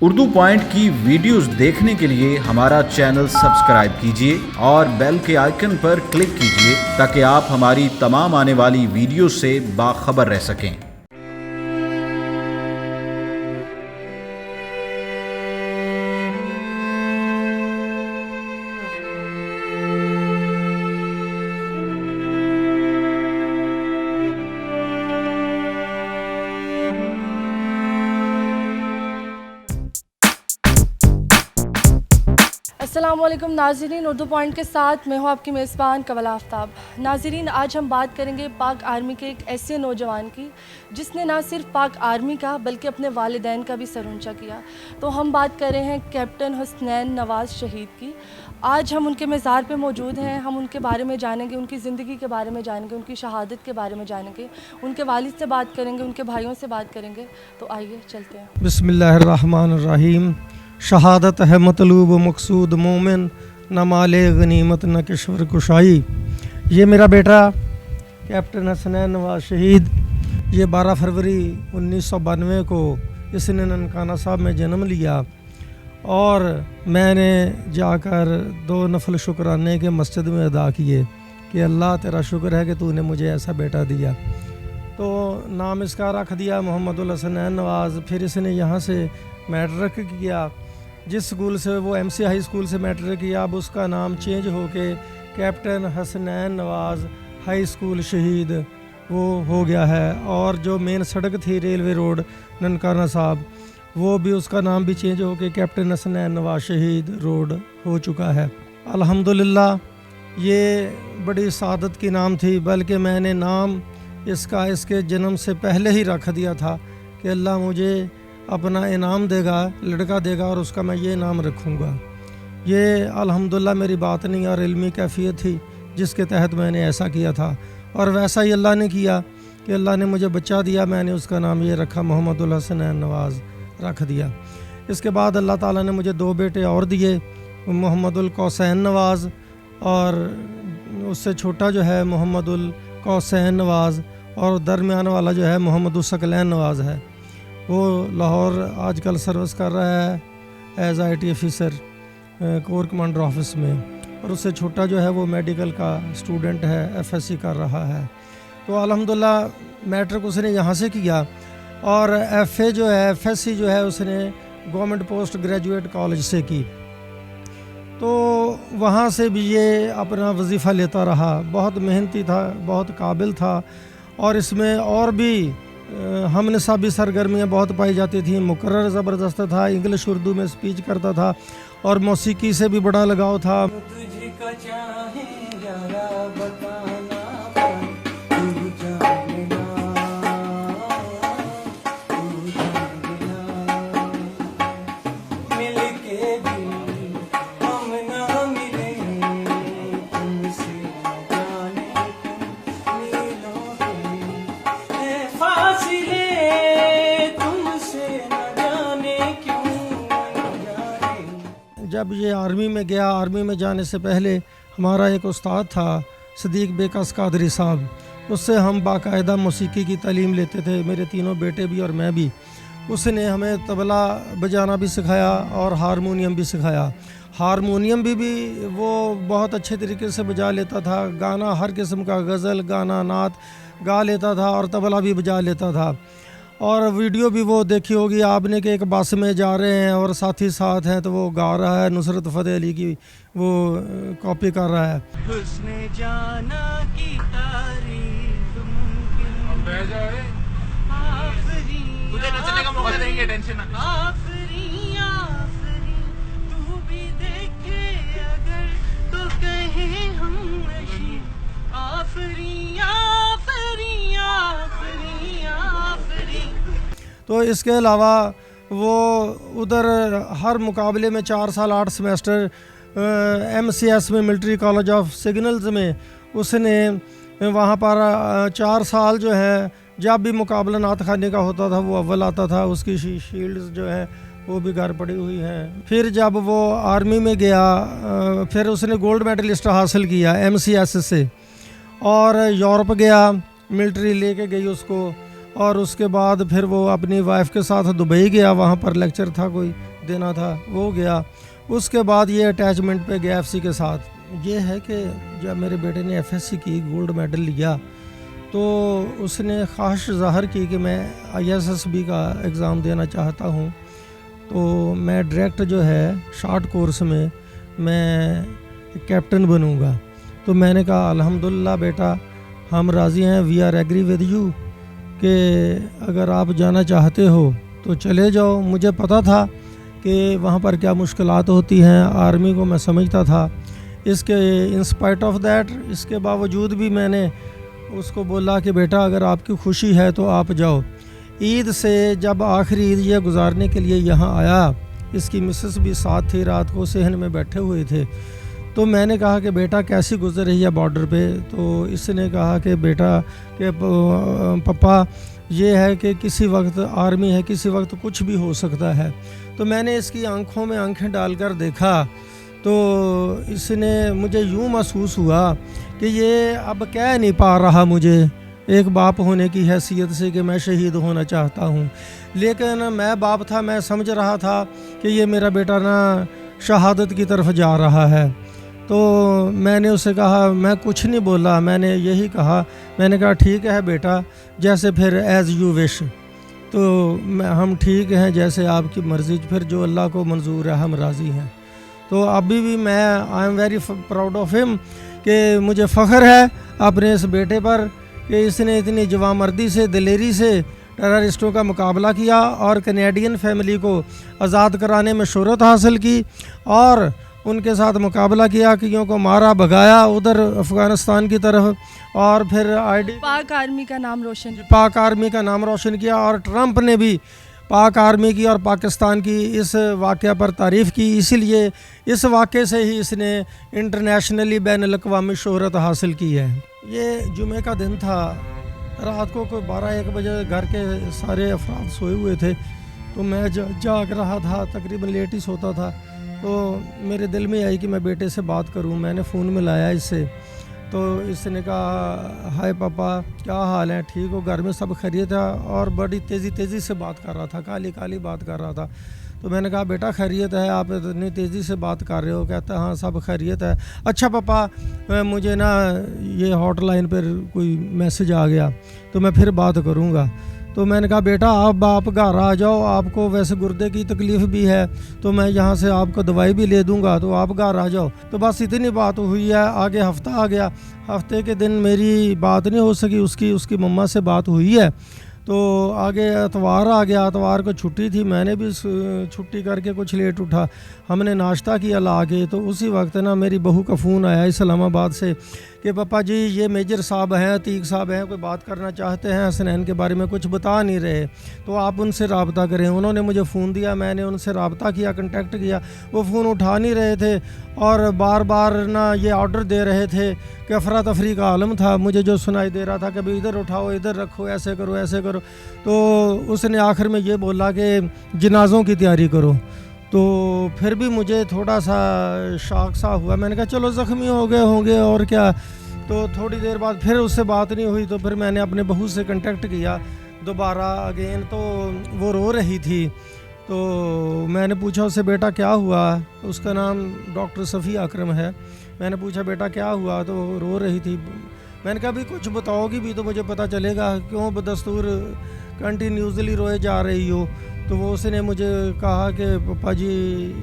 Urdu point کی videos دیکھنے کے لیے ہمارا چینل سبسکرائب کیجیے اور بیل کے آئیکن پر کلک کیجیے تاکہ آپ ہماری تمام آنے والی ویڈیوز سے باخبر رہ سکیں۔ السلام علیکم ناظرین، اردو پوائنٹ کے ساتھ میں ہوں آپ کی میزبان قبل آفتاب۔ ناظرین، آج ہم بات کریں گے پاک آرمی کے ایک ایسے نوجوان کی جس نے نہ صرف پاک آرمی کا بلکہ اپنے والدین کا بھی سر اونچا کیا۔ تو ہم بات کر رہے ہیں کیپٹن حسنین نواز شہید کی۔ آج ہم ان کے مزار پہ موجود ہیں، ہم ان کے بارے میں جانیں گے، ان کی زندگی کے بارے میں جانیں گے، ان کی شہادت کے بارے میں جانیں گے، ان کے والد سے بات کریں گے، ان کے بھائیوں سے بات کریں گے۔ تو آئیے چلتے ہیں۔ بسم اللہ الرحمن الرحیم۔ شہادت ہے مطلوب و مقصود مومن، نہ مال غنیمت نہ کشور کشائی۔ یہ میرا بیٹا کیپٹن حسنین نواز شہید، یہ 12 فروری 1992 کو اس نے ننکانہ صاحب میں جنم لیا، اور میں نے جا کر 2 نفل شکرانے کے مسجد میں ادا کیے کہ اللہ تیرا شکر ہے کہ تو نے مجھے ایسا بیٹا دیا۔ تو نام اس کا رکھ دیا محمد الحسنین نواز۔ پھر اس نے یہاں سے میٹرک کیا، جس سکول سے وہ ایم سی ہائی اسکول سے میٹرک کیا، اب اس کا نام چینج ہو کے کیپٹن حسنین نواز ہائی اسکول شہید وہ ہو گیا ہے، اور جو مین سڑک تھی ریلوے روڈ ننکانہ صاحب، وہ بھی اس کا نام بھی چینج ہو کے کیپٹن حسنین نواز شہید روڈ ہو چکا ہے۔ الحمدللہ یہ بڑی سعادت کی نام تھی، بلکہ میں نے نام اس کے جنم سے پہلے ہی رکھ دیا تھا کہ اللہ مجھے اپنا انعام دے گا، لڑکا دے گا، اور اس کا میں یہ نام رکھوں گا۔ یہ الحمدللہ میری باطنی اور علمی کیفیت تھی جس کے تحت میں نے ایسا کیا تھا، اور ویسا ہی اللہ نے کیا کہ اللہ نے مجھے بچہ دیا، میں نے اس کا نام یہ رکھا، محمد الحسنین نواز رکھ دیا۔ اس کے بعد اللہ تعالیٰ نے مجھے 2 بیٹے اور دیے، محمد القوسین نواز، اور اس سے چھوٹا جو ہے محمد القوسین نواز، اور درمیان والا جو ہے محمد الثقلین نواز ہے۔ وہ لاہور آج کل سروس کر رہا ہے as I T officer corps commander office میں، اور اس سے چھوٹا جو ہے وہ میڈیکل کا اسٹوڈنٹ ہے، ایف ایس سی کر رہا ہے۔ تو الحمدللہ میٹرک اس نے یہاں سے کیا، اور ایف اے جو ہے ایف ایس سی جو ہے اس نے گورنمنٹ پوسٹ گریجویٹ کالج سے کی۔ تو وہاں سے بھی یہ اپنا وظیفہ لیتا رہا، بہت محنتی تھا، بہت قابل تھا، اور اس میں اور بھی ہم نصابی سرگرمیاں بہت پائی جاتی تھیں۔ مقرر زبردست تھا، انگلش اردو میں اسپیچ کرتا تھا، اور موسیقی سے بھی بڑا لگاؤ تھا۔ جب یہ آرمی میں گیا، آرمی میں جانے سے پہلے ہمارا ایک استاد تھا صدیق بیکس قادری صاحب، اس سے ہم باقاعدہ موسیقی کی تعلیم لیتے تھے، میرے 3 بیٹے بھی اور میں بھی۔ اس نے ہمیں طبلہ بجانا بھی سکھایا اور ہارمونیم بھی سکھایا۔ ہارمونیم بھی وہ بہت اچھے طریقے سے بجا لیتا تھا، گانا ہر قسم کا، غزل، گانا، نعت گا لیتا تھا، اور طبلہ بھی بجا لیتا تھا۔ اور ویڈیو بھی وہ دیکھی ہوگی آپ نے کہ ایک بس میں جا رہے ہیں اور ساتھی ساتھ ہیں، تو وہ گا رہا ہے نصرت فتح علی کی، وہ کاپی کر رہا ہے۔ حسن جانا کی تعریف ممکن آفرین، تجھے نچنے کا موقع دیں گے، ٹینشن نہ آفرین آفرین، تو بھی دیکھے اگر تو کہیں ہم نشین، آفرین آفرین آفرین آفرین۔ تو اس کے علاوہ وہ ادھر ہر مقابلے میں 4 سال 8 سمیسٹر ایم سی ایس میں، ملٹری کالج آف سگنلز میں، اس نے وہاں پر 4 سال جو ہے جب بھی مقابلہ نعت خانے کا ہوتا تھا وہ اول آتا تھا، اس کی شیلڈز جو ہیں وہ بھی گھر پڑی ہوئی ہیں۔ پھر جب وہ آرمی میں گیا، پھر اس نے گولڈ میڈلسٹ حاصل کیا ایم سی ایس سے، اور یورپ گیا، ملٹری لے کے گئی اس کو، اور اس کے بعد پھر وہ اپنی وائف کے ساتھ دبئی گیا, وہاں پر لیکچر تھا کوئی دینا تھا, وہ گیا. اس کے بعد یہ اٹیچمنٹ پہ گیا ایف سی کے ساتھ. یہ ہے کہ جب میرے بیٹے نے ایف ایس سی کی, گولڈ میڈل لیا, تو اس نے خواہش ظاہر کی کہ میں آئی ایس ایس بی کا ایگزام دینا چاہتا ہوں, تو میں ڈائریکٹ جو ہے شارٹ کورس میں کیپٹن بنوں گا. تو میں نے کہا الحمدللہ بیٹا ہم راضی ہیں, we are agree with you, کہ اگر آپ جانا چاہتے ہو تو چلے جاؤ. مجھے پتہ تھا کہ وہاں پر کیا مشکلات ہوتی ہیں, آرمی کو میں سمجھتا تھا. اس کے انسپائٹ آف دیٹ, اس کے باوجود بھی میں نے اس کو بولا کہ بیٹا اگر آپ کی خوشی ہے تو آپ جاؤ. عید سے جب آخری عید یہ گزارنے کے لیے یہاں آیا, اس کی مسز بھی ساتھ تھی, رات کو صحن میں بیٹھے ہوئے تھے. تو میں نے کہا کہ بیٹا کیسی گزر رہی ہے بارڈر پہ؟ تو اس نے کہا کہ بیٹا کہ پپا یہ ہے کہ کسی وقت آرمی ہے, کسی وقت کچھ بھی ہو سکتا ہے. تو میں نے اس کی آنکھوں میں آنکھیں ڈال کر دیکھا تو اس نے مجھے یوں محسوس ہوا کہ یہ اب کہہ نہیں پا رہا مجھے ایک باپ ہونے کی حیثیت سے کہ میں شہید ہونا چاہتا ہوں. لیکن میں باپ تھا, میں سمجھ رہا تھا کہ یہ میرا بیٹا نا شہادت کی طرف جا رہا ہے. تو میں نے اسے کہا, میں کچھ نہیں بولا, میں نے یہی کہا, میں نے کہا ٹھیک ہے بیٹا, جیسے پھر ایز یو وش, تو ہم ٹھیک ہیں جیسے آپ کی مرضی, پھر جو اللہ کو منظور ہے ہم راضی ہیں. تو ابھی بھی میں I am very proud of ہم, کہ مجھے فخر ہے اپنے اس بیٹے پر کہ اس نے اتنی جوانمردی سے, دلیری سے ٹیررسٹوں کا مقابلہ کیا اور کینیڈین فیملی کو آزاد کرانے میں شہرت حاصل کی, اور ان کے ساتھ مقابلہ کیا, کئیوں کو مارا بھگایا ادھر افغانستان کی طرف, اور پھر پاک آرمی کا نام روشن پاک آرمی کا نام روشن کیا. اور ٹرمپ نے بھی پاک آرمی کی اور پاکستان کی اس واقعہ پر تعریف کی. اسی لیے اس واقعے سے ہی اس نے انٹرنیشنلی بین الاقوامی شہرت حاصل کی ہے. یہ جمعہ کا دن تھا, رات کو کوئی 12-1 بجے گھر کے سارے افراد سوئے ہوئے تھے, تو میں جاگ رہا تھا, تقریباً لیٹ ہی سوتا تھا. تو میرے دل میں آئی کہ میں بیٹے سے بات کروں. میں نے فون ملایا اس سے, تو اس نے کہا ہائے پاپا کیا حال ہے, ٹھیک ہو, گھر میں سب خیریت ہے, اور بڑی تیزی سے بات کر رہا تھا, کالی بات کر رہا تھا. تو میں نے کہا بیٹا خیریت ہے, آپ اتنی تیزی سے بات کر رہے ہو؟ کہتا ہاں سب خیریت ہے. اچھا پاپا مجھے نا یہ ہاٹ لائن پر کوئی میسج آ گیا, تو میں پھر بات کروں گا. تو میں نے کہا بیٹا آپ گھر آ جاؤ, آپ کو ویسے گردے کی تکلیف بھی ہے, تو میں یہاں سے آپ کو دوائی بھی لے دوں گا, تو آپ گھر آ جاؤ. تو بس اتنی بات ہوئی ہے. آگے ہفتہ آ گیا, ہفتے کے دن میری بات نہیں ہو سکی, اس کی مما سے بات ہوئی ہے. تو آگے اتوار آ گیا, اتوار کو چھٹی تھی, میں نے بھی چھٹی کر کے کچھ لیٹ اٹھا. ہم نے ناشتہ کیا لا کے, تو اسی وقت نا میری بہو کا فون آیا اسلام آباد سے کہ پپا جی یہ میجر صاحب ہیں, عتیق صاحب ہیں, کوئی بات کرنا چاہتے ہیں, حسنین کے بارے میں کچھ بتا نہیں رہے, تو آپ ان سے رابطہ کریں. انہوں نے مجھے فون دیا, میں نے ان سے رابطہ کیا, کنٹیکٹ کیا, وہ فون اٹھا نہیں رہے تھے, اور بار بار نا یہ آرڈر دے رہے تھے کہ افراتفری کا عالم تھا. مجھے جو سنائی دے رہا تھا کبھی ادھر اٹھاؤ, ادھر رکھو, ایسے کرو, ایسے کرو. تو اس نے آخر میں یہ بولا کہ جنازوں کی تیاری کرو. تو پھر بھی مجھے تھوڑا سا شاک سا ہوا. میں نے کہا چلو زخمی ہو گئے ہوں گے اور کیا. تو تھوڑی دیر بعد پھر اس سے بات نہیں ہوئی, تو پھر میں نے اپنے بہو سے کنٹیکٹ کیا دوبارہ اگین, تو وہ رو رہی تھی. تو میں نے پوچھا اس سے بیٹا کیا ہوا, اس کا نام ڈاکٹر صفیہ اکرم ہے. میں نے پوچھا بیٹا کیا ہوا, تو وہ رو رہی تھی. میں نے کہا بھی کچھ بتاؤ گی بھی تو مجھے پتہ چلے گا, کیوں بدستور کنٹینیوسلی روئے جا رہی ہو. تو وہ اس نے مجھے کہا کہ پپا جی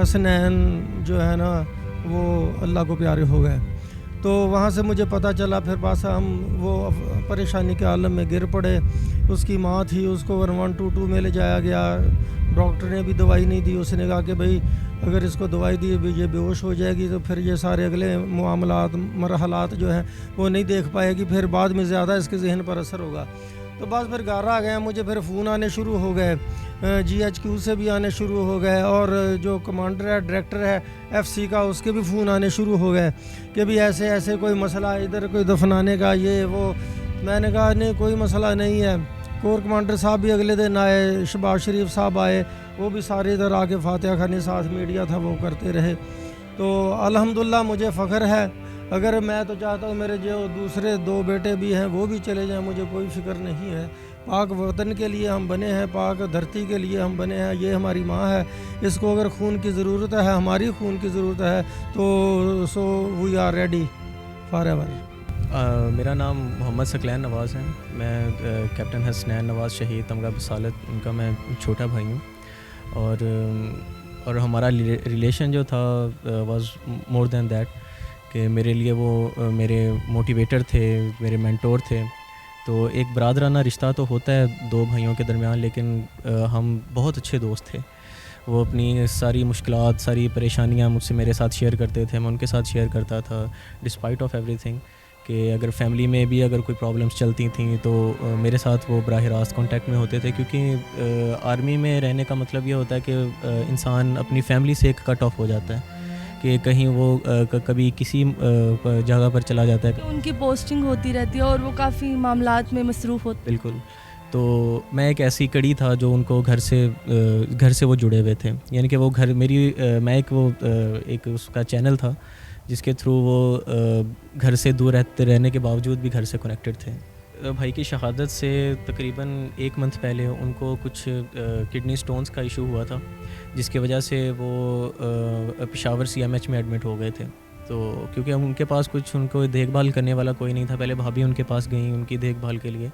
حسنین جو ہے نا وہ اللہ کو پیارے ہو گئے. تو وہاں سے مجھے پتہ چلا, پھر بس ہم وہ پریشانی کے عالم میں گر پڑے. اس کی ماں تھی, اس کو 1122 میں لے جایا گیا. ڈاکٹر نے بھی دوائی نہیں دی, اس نے کہا کہ بھائی اگر اس کو دوائی دی یہ بے ہوش ہو جائے گی تو پھر یہ سارے اگلے معاملات مرحلات جو ہیں وہ نہیں دیکھ پائے گی, پھر بعد میں زیادہ اس کے ذہن پر اثر ہوگا. تو بس پھر گھر آ گئے. مجھے پھر فون آنے شروع ہو گئے, GHQ سے بھی آنے شروع ہو گئے, اور جو کمانڈر ہے, ڈائریکٹر ہے FC کا, اس کے بھی فون آنے شروع ہو گئے کہ بھی ایسے کوئی مسئلہ, ادھر کوئی دفنانے کا یہ وہ. میں نے کہا نہیں کوئی مسئلہ نہیں ہے. کور کمانڈر صاحب بھی اگلے دن آئے, شہباز شریف صاحب آئے, وہ بھی سارے ادھر آ کے فاتحہ خانی, ساتھ میڈیا تھا وہ کرتے رہے. تو الحمدللہ مجھے فخر ہے. اگر میں تو چاہتا ہوں میرے جو دوسرے 2 بیٹے بھی ہیں وہ بھی چلے جائیں, مجھے کوئی فکر نہیں ہے, پاک وطن کے لیے ہم بنے ہیں, پاک دھرتی کے لیے ہم بنے ہیں. یہ ہماری ماں ہے, اس کو اگر خون کی ضرورت ہے, ہماری خون کی ضرورت ہے, تو so we are ready for ever. میرا نام محمد ثقلین نواز ہے. میں کیپٹن حسنین نواز شہید تمغہ بصالت ان کا میں چھوٹا بھائی ہوں. اور ہمارا ریلیشن جو تھا واز مور دین دیٹ, کہ میرے لیے وہ میرے موٹیویٹر تھے, میرے مینٹور تھے. تو ایک برادرانہ رشتہ تو ہوتا ہے دو بھائیوں کے درمیان, لیکن ہم بہت اچھے دوست تھے. وہ اپنی ساری مشکلات, ساری پریشانیاں مجھ سے میرے ساتھ شیئر کرتے تھے, میں ان کے ساتھ شیئر کرتا تھا, ڈسپائٹ آف ایوری تھنگ. کہ اگر فیملی میں بھی اگر کوئی پرابلمس چلتی تھیں تو میرے ساتھ وہ براہ راست کانٹیکٹ میں ہوتے تھے, کیونکہ آرمی میں رہنے کا مطلب یہ ہوتا ہے کہ انسان اپنی فیملی سے ایک کٹ آف ہو جاتا ہے, کہ کہیں وہ کبھی کسی جگہ پر چلا جاتا ہے. ان کی پوسٹنگ ہوتی رہتی ہے اور وہ کافی معاملات میں مصروف ہوتے. بالکل. تو میں ایک ایسی کڑی تھا جو ان کو گھر سے وہ جڑے ہوئے تھے. یعنی کہ وہ گھر میں ایک اس کا چینل تھا جس کے تھرو وہ گھر سے دور رہنے کے باوجود بھی گھر سے کنیکٹڈ تھے. بھائی کی شہادت سے تقریباً 1 منتھ پہلے ان کو کچھ کڈنی سٹونز کا ایشو ہوا تھا, جس کی وجہ سے وہ پشاور CMH میں ایڈمٹ ہو گئے تھے. تو کیونکہ ان کے پاس کچھ ان کو دیکھ بھال کرنے والا کوئی نہیں تھا, پہلے بھابھی ان کے پاس گئیں ان کی دیکھ بھال کے لیے,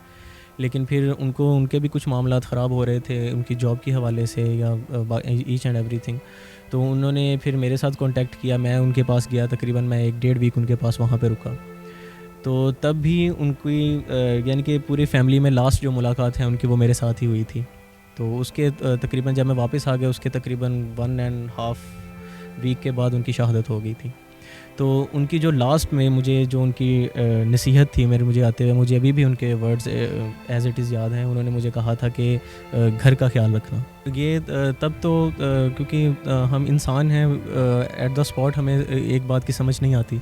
لیکن پھر ان کے بھی کچھ معاملات خراب ہو رہے تھے ان کی جاب کے حوالے سے یا ایچ اینڈ ایوری تھنگ. تو انہوں نے پھر میرے ساتھ کانٹیکٹ کیا, میں ان کے پاس گیا, تقریباً میں 1-1.5 ویک ان کے پاس وہاں پہ رکا. تو تب بھی ان کی یعنی کہ پوری فیملی میں لاسٹ جو ملاقات ہے ان کی وہ میرے ساتھ ہی ہوئی تھی. تو اس کے تقریباً جب میں واپس آ گیا اس کے تقریباً 1.5 ویک کے بعد ان کی شہادت ہو گئی تھی. تو ان کی جو لاسٹ میں مجھے جو ان کی نصیحت تھی مجھے آتے ہوئے, مجھے ابھی بھی ان کے ورڈز ایز اٹ از یاد ہیں. انہوں نے مجھے کہا تھا کہ گھر کا خیال رکھنا. یہ تب تو کیونکہ ہم انسان ہیں, ایٹ دا اسپاٹ ہمیں ایک بات کی سمجھ نہیں آتی,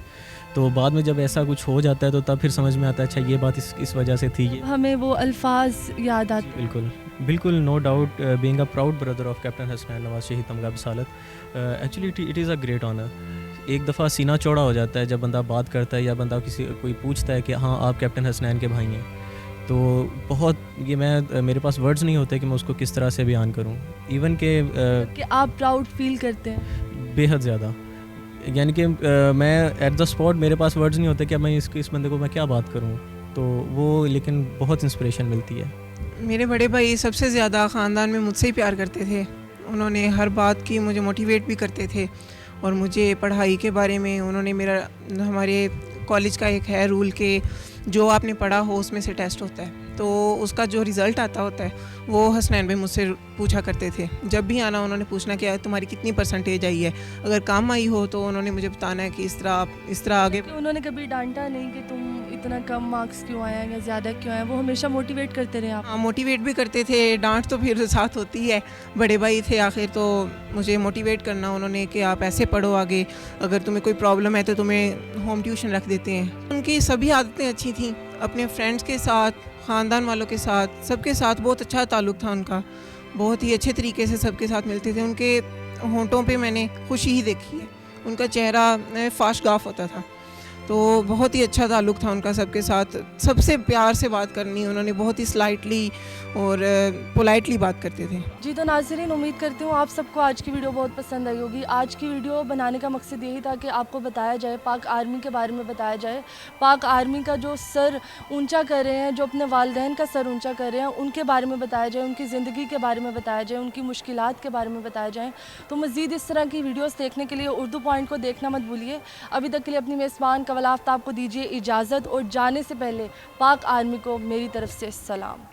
تو بعد میں جب ایسا کچھ ہو جاتا ہے تو تب پھر سمجھ میں آتا ہے اچھا یہ بات اس وجہ سے تھی. ہمیں وہ الفاظ یاد آتے. بالکل no doubt. Being a proud brother of captain Hasnain Nawaz شہید تمغہ بصالت, actually it is a great honour. ایک دفعہ سینہ چوڑا ہو جاتا ہے جب بندہ بات کرتا ہے یا بندہ کوئی پوچھتا ہے کہ ہاں آپ کیپٹن حسنین کے بھائی ہیں. تو بہت میرے پاس ورڈز نہیں ہوتے کہ میں اس کو کس طرح سے بیان کروں. ایون کہ آپ پراؤڈ فیل کرتے ہیں بے حد زیادہ. یعنی کہ میں ایٹ دا اسپاٹ میرے پاس ورڈز نہیں ہوتے کہ میں اس بندے کو میں کیا بات کروں. تو وہ لیکن بہت انسپریشن ملتی ہے. میرے بڑے بھائی سب سے زیادہ خاندان میں مجھ سے ہی پیار کرتے تھے. انہوں نے ہر بات کی مجھے موٹیویٹ بھی کرتے تھے, اور مجھے پڑھائی کے بارے میں انہوں نے ہمارے کالج کا ایک ہے رول کہ جو آپ نے پڑھا ہو اس میں سے ٹیسٹ ہوتا ہے, تو اس کا جو رزلٹ آتا ہوتا ہے وہ حسنین بھائی مجھ سے پوچھا کرتے تھے. جب بھی آنا انہوں نے پوچھنا کہ تمہاری کتنی پرسنٹیج آئی ہے, اگر کام آئی ہو تو انہوں نے مجھے بتانا ہے کہ اس طرح آگے. انہوں نے کبھی ڈانٹا نہیں کہ تم اتنا کم مارکس کیوں آیا یا زیادہ کیوں آیا؟ وہ ہمیشہ موٹیویٹ کرتے رہے آپ؟ ہاں, موٹیویٹ بھی کرتے تھے. ڈانٹ تو پھر ساتھ ہوتی ہے, بڑے بھائی تھے آخر, تو مجھے موٹیویٹ کرنا انہوں نے کہ آپ ایسے پڑھو آگے, اگر تمہیں کوئی پرابلم ہے تو تمہیں ہوم ٹیوشن رکھ دیتے ہیں. ان کی سبھی عادتیں اچھی تھیں. اپنے فرینڈس کے ساتھ, خاندان والوں کے ساتھ, سب کے ساتھ بہت اچھا تعلق تھا ان کا. بہت ہی اچھے طریقے سے سب کے ساتھ ملتے تھے. ان کے ہونٹوں پہ میں نے خوشی ہی دیکھی ہے. ان کا چہرہ فاش گاف ہوتا تھا. تو بہت ہی اچھا تعلق تھا ان کا سب کے ساتھ. سب سے پیار سے بات کرنی, انہوں نے بہت ہی سلائٹلی اور پولائٹلی بات کرتے تھے. جی تو ناظرین, امید کرتی ہوں آپ سب کو آج کی ویڈیو بہت پسند آئی ہوگی. آج کی ویڈیو بنانے کا مقصد یہی تھا کہ آپ کو بتایا جائے, پاک آرمی کے بارے میں بتایا جائے. پاک آرمی کا جو سر اونچا کر رہے ہیں, جو اپنے والدین کا سر اونچا کر رہے ہیں, ان کے بارے میں بتایا جائے, ان کی زندگی کے بارے میں بتایا جائے, ان کی مشکلات کے بارے میں بتایا جائیں. تو مزید اس طرح کی ویڈیوز دیکھنے کے لیے اردو پوائنٹ کو دیکھنا مت بھولیے. ابھی تک کے لیے اپنی میزبان قبل آفتاب کو دیجیے اجازت, اور جانے سے پہلے پاک آرمی کو میری طرف سے سلام.